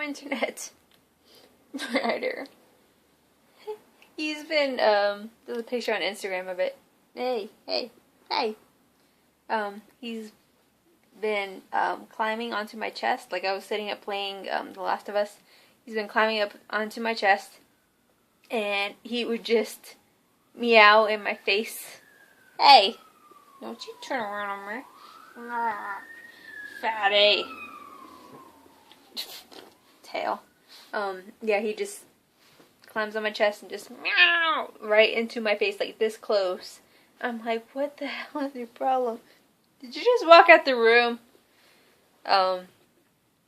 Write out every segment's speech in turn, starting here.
internet. Right here. He's been, there's a picture on Instagram of it. Hey. He's been, climbing onto my chest. Like, I was sitting up playing, The Last of Us. He's been climbing up onto my chest. And he would just meow in my face. Hey! Don't you turn around on me. Fatty. Tail. Yeah, he just climbs on my chest and just meow right into my face, like this close. I'm like, what the hell is your problem? Did you just walk out the room? But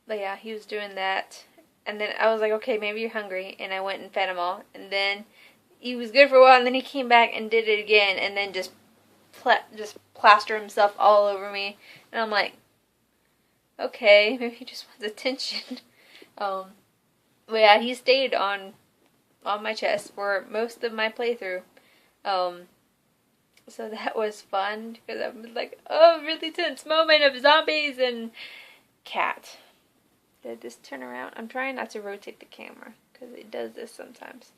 yeah, he was doing that. And then I was like, okay, maybe you're hungry. And I went and fed him all. And then he was good for a while. And then he came back and did it again. And then just plastered himself all over me. And I'm like, okay, maybe he just wants attention. But yeah, he stayed on my chest for most of my playthrough. So that was fun, because I was like, oh, really tense moment of zombies and cat. Did I just turn around? I'm trying not to rotate the camera, because it does this sometimes.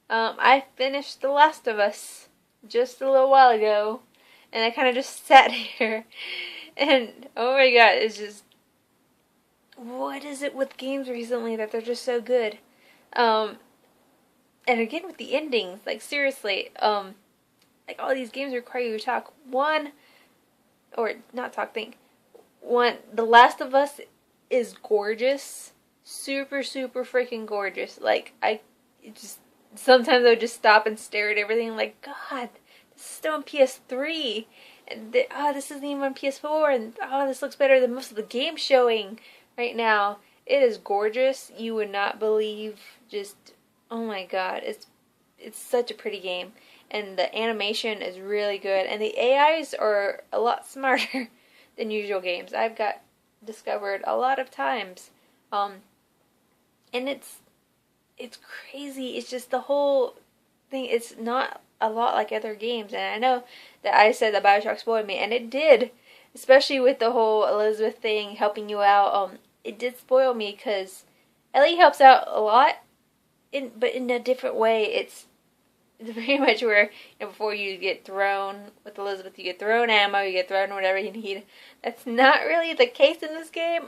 I finished The Last of Us just a little while ago, and I kind of just sat here, and oh my god, it's just, what is it with games recently that they're just so good? And again with the endings, like seriously, like all these games require you to talk. The Last of Us is gorgeous, super freaking gorgeous. Like sometimes I would just stop and stare at everything like, God, this is still on PS3, and this isn't even on PS4, and this looks better than most of the games showing right now. It is gorgeous. You would not believe just, oh my god, it's such a pretty game, and the animation is really good, and the AIs are a lot smarter than usual games. I've discovered a lot of times, and it's crazy. It's just the whole thing. It's not a lot like other games, and I know that I said that BioShock spoiled me, and it did, especially with the whole Elizabeth thing helping you out. It did spoil me, because Ellie helps out a lot, but in a different way. It's pretty much where, before you get thrown with Elizabeth, you get thrown ammo, you get thrown whatever you need. That's not really the case in this game.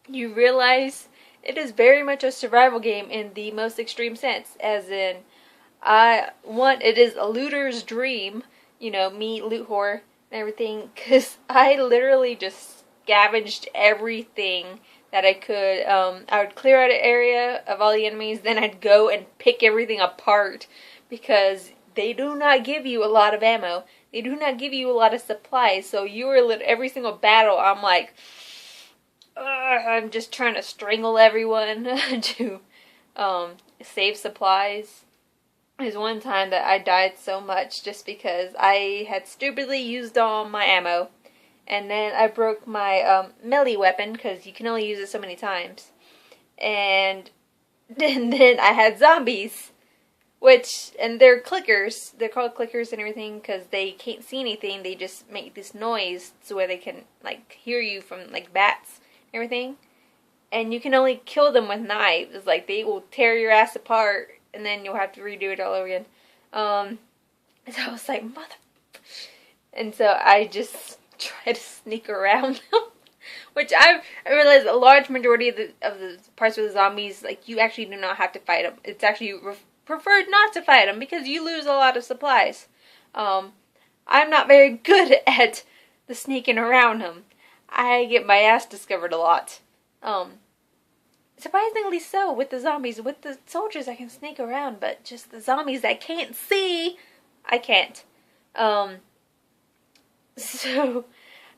You realize it is very much a survival game in the most extreme sense, as in, it is a looter's dream, me, loot whore, and everything, because I literally just scavenged everything that I could. I would clear out an area of all the enemies, then I'd go and pick everything apart, because they do not give you a lot of ammo. They do not give you a lot of supplies, so every single battle, I'm like, I'm just trying to strangle everyone to save supplies. There's one time that I died so much just because I had stupidly used all my ammo. And then I broke my melee weapon, because you can only use it so many times. And then I had zombies, and they're clickers. They're called clickers and everything, because they can't see anything. They just make this noise so where they can, like, hear you from, like, bats and everything. And you can only kill them with knives. It's like, they will tear your ass apart, and then you'll have to redo it all over again. So I was like, mother... And so I just try to sneak around them, which I realized a large majority of the parts with the zombies, like, you actually do not have to fight them. It's actually preferred not to fight them, because you lose a lot of supplies. I'm not very good at the sneaking around them. I get my ass discovered a lot. Surprisingly so with the zombies. With the soldiers I can sneak around, but just the zombies that can't see, I can't. So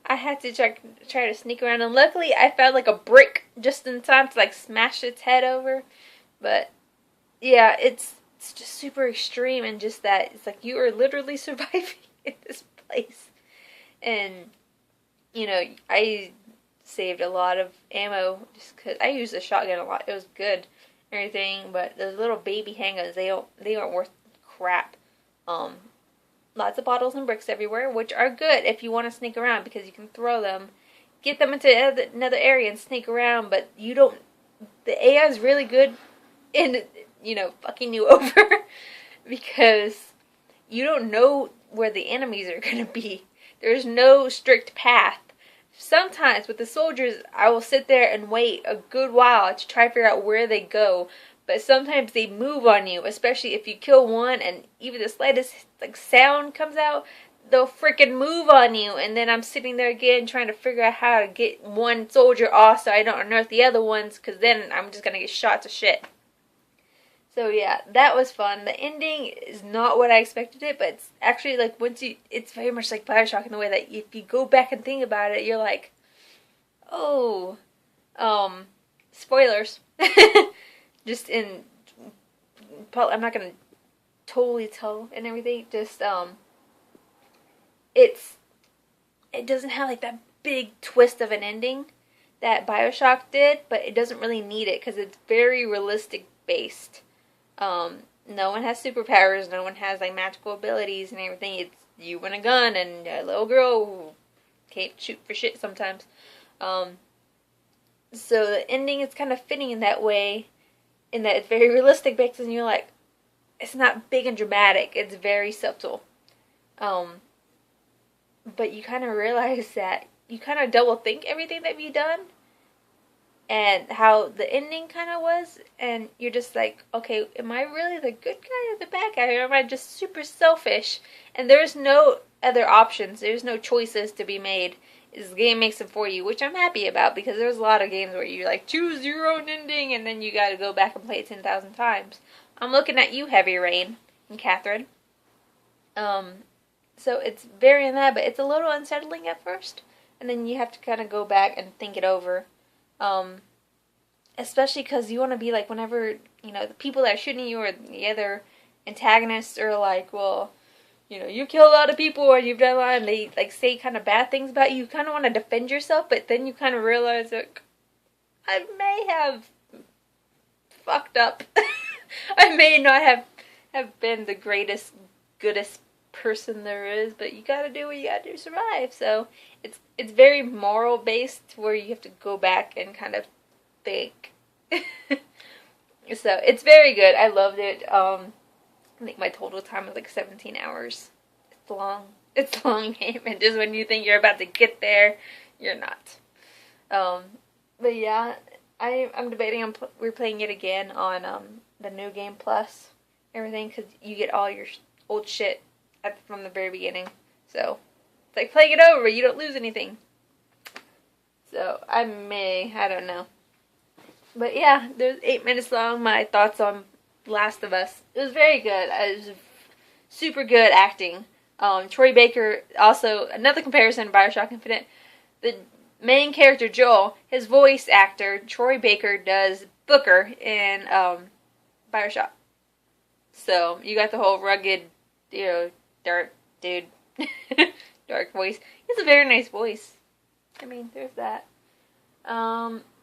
I had to try to sneak around, and luckily I found like a brick just in time to like smash its head over. But yeah, it's just super extreme, and just that it's like you are literally surviving in this place. And I saved a lot of ammo just because I used a shotgun a lot. It was good and everything, but those little baby handguns, they aren't worth crap. Lots of bottles and bricks everywhere, which are good if you want to sneak around, because you can throw them, get them into another area and sneak around, but you don't the AI is really good in, fucking you over because you don't know where the enemies are going to be. There's no strict path. Sometimes with the soldiers, I will sit there and wait a good while to try to figure out where they go. But sometimes they move on you, especially if you kill one and even the slightest sound comes out, they'll freaking move on you. And then I'm sitting there again trying to figure out how to get one soldier off so I don't unearth the other ones, because then I'm just going to get shot to shit. So yeah, that was fun. The ending is not what I expected it, but it's actually it's very much like Bioshock in the way that if you go back and think about it, you're like, oh, spoilers. Just I'm not gonna totally tell and everything. Just it doesn't have that big twist of an ending that Bioshock did, but it doesn't really need it because it's very realistic based. No one has superpowers, no one has magical abilities and everything. It's you and a gun and a little girl who can't shoot for shit sometimes. So the ending is kind of fitting in that way, in that it's very realistic based, and you're like, it's not big and dramatic, it's very subtle. But you kind of realize that you kind of double think everything that you've done and how the ending kind of was, and you're just like, okay, am I really the good guy or the bad guy, or am I just super selfish? And there's no other options, there's no choices to be made. This game makes them for you, which I'm happy about, because there's a lot of games where you choose your own ending and then you gotta go back and play it 10,000 times. I'm looking at you, Heavy Rain and Catherine. So it's very in that, but it's a little unsettling at first, and then you have to kind of go back and think it over. Especially because you want to be whenever, the people that are shooting you or the other antagonists are well, you kill a lot of people or you've done a lot, and they say kind of bad things about you. You kind of want to defend yourself, but then you kind of realize I may have fucked up. I may not have been the greatest, goodest person there is, but you gotta do what you gotta do to survive. So it's very moral based, where you have to go back and kind of think. So it's very good. I loved it. I think my total time was 17 hours. It's long. It's a long game, and just when you think you're about to get there, you're not. But yeah, I'm debating on replaying it again on the New Game Plus, everything, because you get all your old shit from the very beginning. So it's like playing it over. You don't lose anything. So I don't know. But yeah, there's 8 minutes long. My thoughts on Last of Us. It was very good. It was super good acting. Troy Baker, also another comparison to Bioshock Infinite. The main character Joel, his voice actor Troy Baker does Booker in Bioshock. So you got the whole rugged, dark dude, dark voice. He has a very nice voice. I mean, there's that.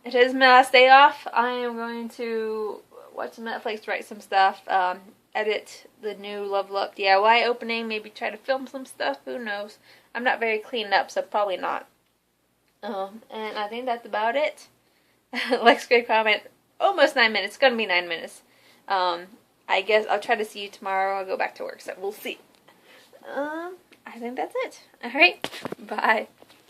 It is my last day off. I am going to watch some Netflix, write some stuff, edit the new Level Up DIY opening, maybe try to film some stuff, who knows. I'm not very cleaned up, so probably not. And I think that's about it. Lex Gray comment, almost 9 minutes, it's gonna be 9 minutes. I guess I'll try to see you tomorrow. I'll go back to work, so we'll see. I think that's it. Alright, bye.